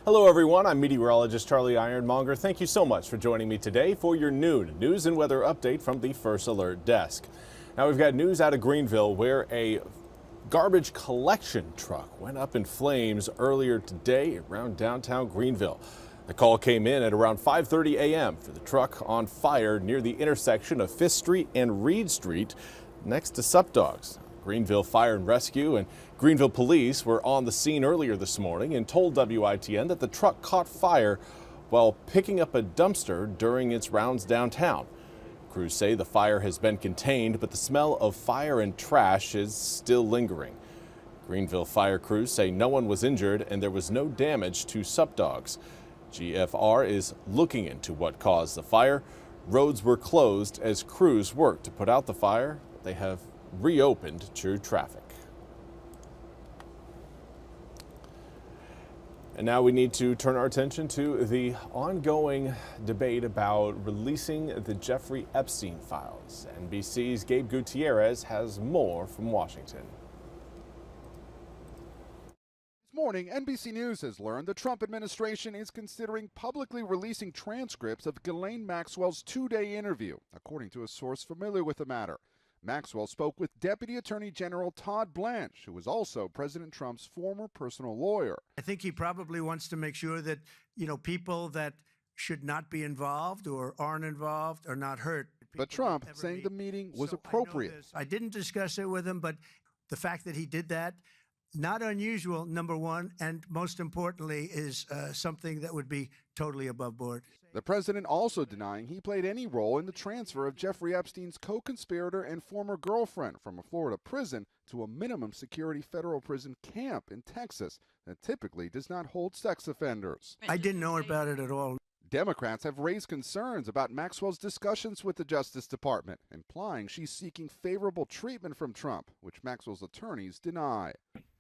Hello everyone, I'm meteorologist Charlie Ironmonger. Thank you so much for joining me today for your noon news and weather update from the First Alert Desk. Now we've got news out of Greenville where a garbage collection truck went up in flames earlier today around downtown Greenville. The call came in at around 5:30 a.m. for the truck on fire near the intersection of 5th Street and Reed Street next to Sup Dogs. Greenville Fire and Rescue and Greenville Police were on the scene earlier this morning and told WITN that the truck caught fire while picking up a dumpster during its rounds downtown. Crews say the fire has been contained, but the smell of fire and trash is still lingering. Greenville fire crews say no one was injured and there was no damage to Sup Dogs. GFR is looking into what caused the fire. Roads were closed as crews worked to put out the fire. They have reopened to traffic. And now we need to turn our attention to the ongoing debate about releasing the Jeffrey Epstein files. NBC's Gabe Gutierrez has more from Washington. This morning, NBC News has learned the Trump administration is considering publicly releasing transcripts of Ghislaine Maxwell's two-day interview, according to a source familiar with the matter. Maxwell spoke with Deputy Attorney General Todd Blanche, who was also President Trump's former personal lawyer. I think he probably wants to make sure that, people that should not be involved or aren't involved are not hurt. But Trump saying the meeting was appropriate. I didn't discuss it with him, but the fact that he did that, not unusual, number one, and most importantly is something that would be totally above board. The president also denying he played any role in the transfer of Jeffrey Epstein's co-conspirator and former girlfriend from a Florida prison to a minimum security federal prison camp in Texas that typically does not hold sex offenders. I didn't know about it at all. Democrats have raised concerns about Maxwell's discussions with the Justice Department, implying she's seeking favorable treatment from Trump, which Maxwell's attorneys deny.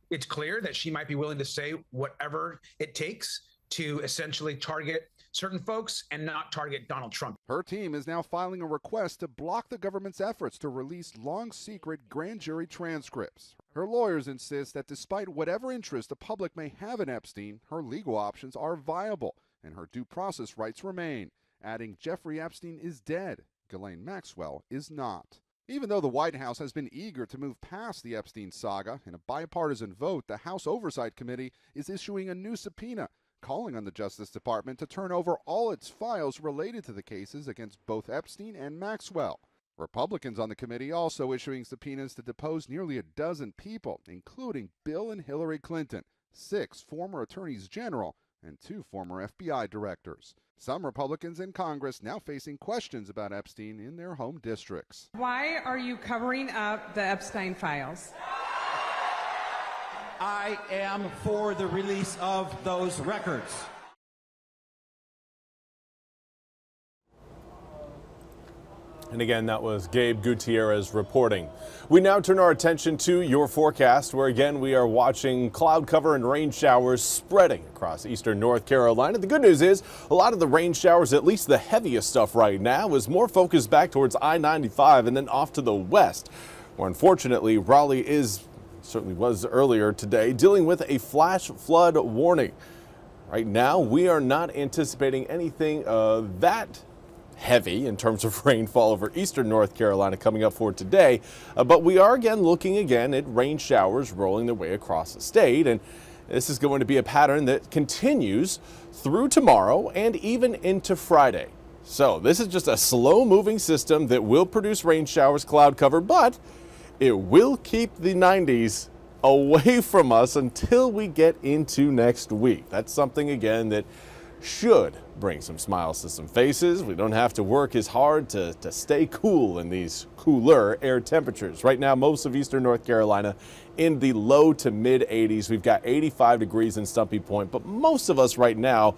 It's clear that she might be willing to say whatever it takes to essentially target certain folks and not target Donald Trump. Her team is now filing a request to block the government's efforts to release long-secret grand jury transcripts. Her lawyers insist that despite whatever interest the public may have in Epstein, her legal options are viable and her due process rights remain, adding Jeffrey Epstein is dead. Ghislaine Maxwell is not. Even though the White House has been eager to move past the Epstein saga, in a bipartisan vote, the House Oversight Committee is issuing a new subpoena, calling on the Justice Department to turn over all its files related to the cases against both Epstein and Maxwell. Republicans on the committee also issuing subpoenas to depose nearly a dozen people, including Bill and Hillary Clinton, 6 former attorneys general, and 2 former FBI directors. Some Republicans in Congress now facing questions about Epstein in their home districts. Why are you covering up the Epstein files? I am for the release of those records. And again, that was Gabe Gutierrez reporting. We now turn our attention to your forecast, where again we are watching cloud cover and rain showers spreading across eastern North Carolina. The good news is a lot of the rain showers, at least the heaviest stuff right now, is more focused back towards I-95 and then off to the west, where unfortunately Raleigh certainly was earlier today, dealing with a flash flood warning. Right now, we are not anticipating anything that heavy in terms of rainfall over eastern North Carolina coming up for today, but we are looking at rain showers rolling their way across the state, and this is going to be a pattern that continues through tomorrow and even into Friday. So this is just a slow-moving system that will produce rain showers, cloud cover, but it will keep the 90s away from us until we get into next week. That's something, again, that should bring some smiles to some faces. We don't have to work as hard to stay cool in these cooler air temperatures. Right now, most of eastern North Carolina in the low to mid 80s. We've got 85 degrees in Stumpy Point, but most of us right now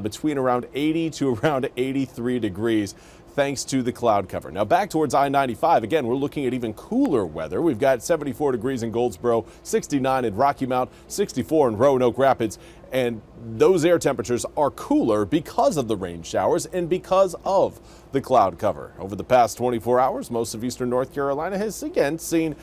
between around 80 to around 83 degrees. Thanks to the cloud cover. Now back towards I-95, again, we're looking at even cooler weather. We've got 74 degrees in Goldsboro, 69 in Rocky Mount, 64 in Roanoke Rapids, and those air temperatures are cooler because of the rain showers and because of the cloud cover. Over the past 24 hours, most of eastern North Carolina has again seen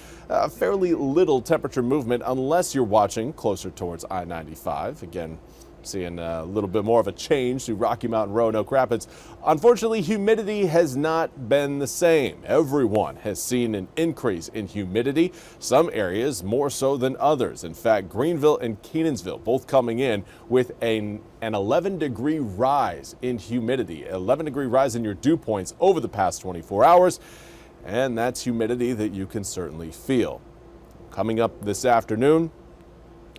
fairly little temperature movement unless you're watching closer towards I-95. Again, Seeing a little bit more of a change to Rocky Mountain Road, Oak Rapids. Unfortunately, humidity has not been the same. Everyone has seen an increase in humidity, some areas more so than others. In fact, Greenville and Kenansville both coming in with an 11-degree rise in humidity, 11-degree rise in your dew points over the past 24 hours. And that's humidity that you can certainly feel. Coming up this afternoon,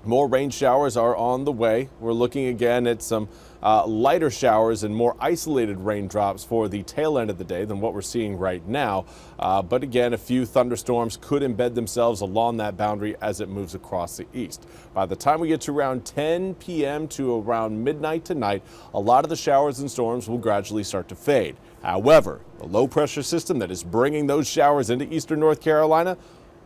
more rain showers are on the way. We're looking again at some lighter showers and more isolated raindrops for the tail end of the day than what we're seeing right now. But again, a few thunderstorms could embed themselves along that boundary as it moves across the east. By the time we get to around 10 p.m. to around midnight tonight, a lot of the showers and storms will gradually start to fade. However, the low pressure system that is bringing those showers into eastern North Carolina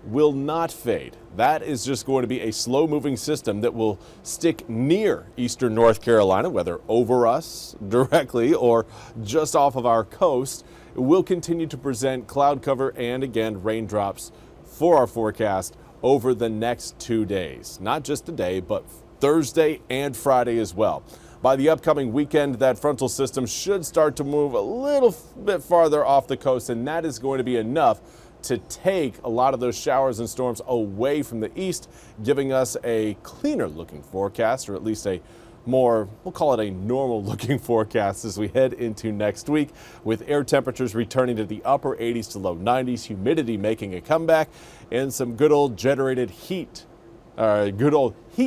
will not fade. That is just going to be a slow-moving system that will stick near eastern North Carolina, whether over us directly or just off of our coast. It will continue to present cloud cover and, again, raindrops for our forecast over the next 2 days. Not just today, but Thursday and Friday as well. By the upcoming weekend, that frontal system should start to move a little bit farther off the coast, and that is going to be enough to take a lot of those showers and storms away from the east, giving us a cleaner looking forecast, or at least a more, we'll call it a normal looking forecast as we head into next week, with air temperatures returning to the upper 80s to low 90s, humidity making a comeback, and some good old heat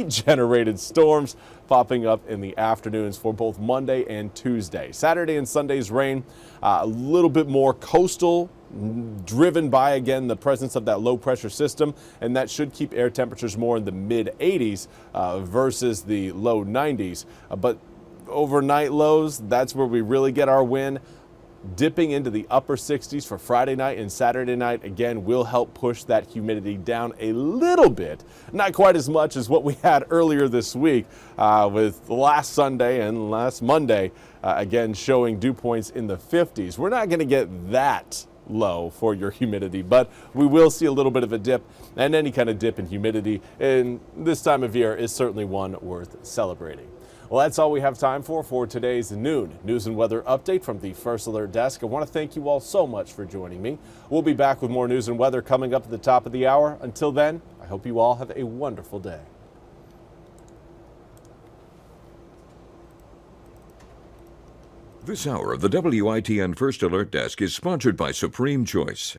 generated storms popping up in the afternoons for both Monday and Tuesday. Saturday and Sunday's rain, a little bit more coastal, driven by, again, the presence of that low pressure system, and that should keep air temperatures more in the mid 80s versus the low 90s. But overnight lows, that's where we really get our win. Dipping into the upper 60s for Friday night and Saturday night, again, will help push that humidity down a little bit. Not quite as much as what we had earlier this week with last Sunday and last Monday, again, showing dew points in the 50s. We're not going to get that low for your humidity, but we will see a little bit of a dip, and any kind of dip in humidity in this time of year is certainly one worth celebrating. Well, that's all we have time for today's noon news and weather update from the First Alert Desk. I want to thank you all so much for joining me. We'll be back with more news and weather coming up at the top of the hour. Until then, I hope you all have a wonderful day. This hour of the WITN First Alert Desk is sponsored by Supreme Choice.